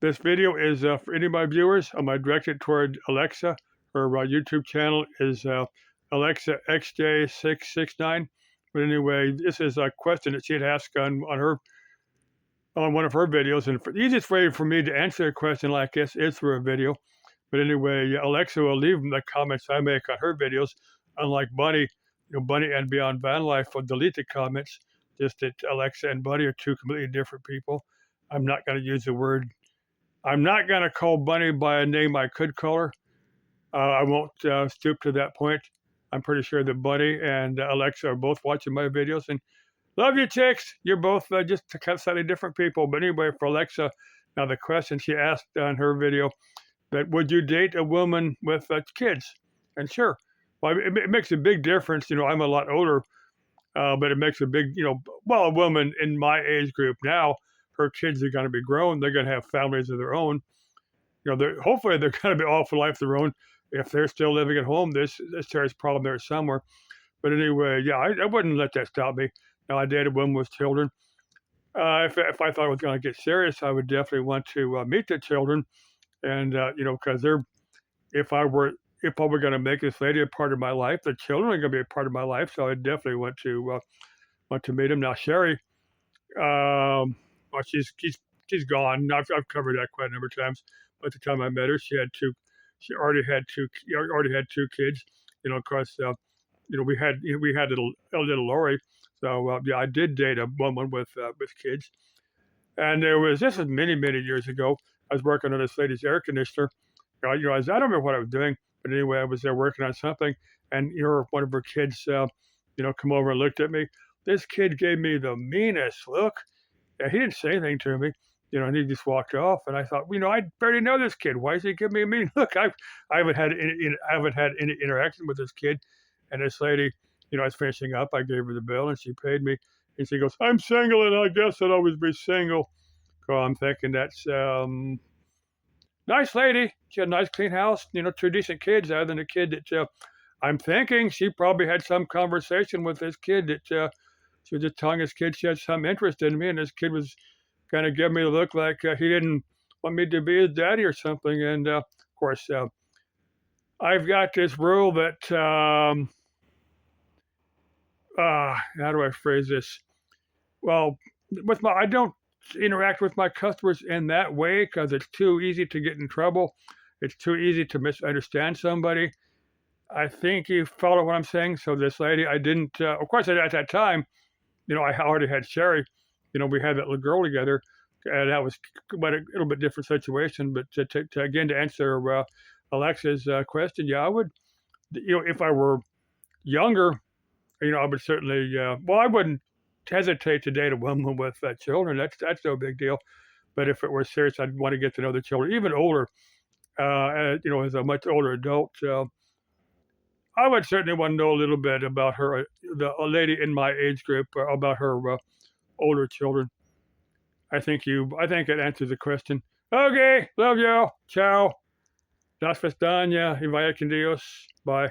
This video is for any of my viewers. I'm going to direct it toward Alexa. Her YouTube channel is Alexa XJ669. But anyway, this is a question that she had asked on one of her videos. And the easiest way for me to answer a question like this is through a video. But anyway, Alexa will leave the comments I make on her videos. Unlike Bunny, Bunny and Beyond Van Life will delete the comments. Just that Alexa and Bunny are two completely different people. I'm not going to use the word. I'm not going to call Bunny by a name I could call her. I won't stoop to that point. I'm pretty sure that Bunny and Alexa are both watching my videos. And love you, chicks. You're both just slightly different people. But anyway, for Alexa, now the question she asked on her video, that would you date a woman with kids? And sure. Well, it makes a big difference. I'm a lot older, but it makes a big, a woman in my age group now, her kids are going to be grown. They're going to have families of their own. Hopefully they're going to be all for life of their own. If they're still living at home, there's a problem there somewhere. But anyway, yeah, I wouldn't let that stop me. Now, I dated a woman with children. If I thought it was going to get serious, I would definitely want to meet the children. And, because if I were going to make this lady a part of my life, the children are going to be a part of my life. So I definitely want to meet them. Now, Sherry, well, she's gone. I've covered that quite a number of times. But at the time I met her, she already had two kids. Of course, we had little Lori. So yeah, I did date a woman with kids. And this was many years ago. I was working on this lady's air conditioner. I don't remember what I was doing, but anyway, I was there working on something, and one of her kids, come over and looked at me. This kid gave me the meanest look. Yeah, he didn't say anything to me, and he just walked off. And I thought, I barely know this kid. Why is he giving me a mean look? I haven't had any interaction with this kid. And this lady, I was finishing up. I gave her the bill, and she paid me. And she goes, "I'm single, and I guess I'll always be single." So I'm thinking that's nice lady. She had a nice, clean house. Two decent kids. Other than the kid that I'm thinking she probably had some conversation with this kid that. She was just telling this kid she had some interest in me, and this kid was kind of giving me the look like he didn't want me to be his daddy or something. And of course, I've got this rule that how do I phrase this? Well, I don't interact with my customers in that way because it's too easy to get in trouble. It's too easy to misunderstand somebody. I think you follow what I'm saying. So this lady, I didn't. Of course, at that time. I already had Sherry. We had that little girl together, and that was quite a little bit different situation. But to answer Alexa's question, yeah, I would. If I were younger, I would certainly. I wouldn't hesitate to date a woman with children. That's no big deal. But if it were serious, I'd want to get to know the children, even older. As a much older adult. I would certainly want to know a little bit about her, a lady in my age group, about her older children. I think it answers the question. Okay, love you. Ciao. Las Vestañas y vaya con Dios. Bye.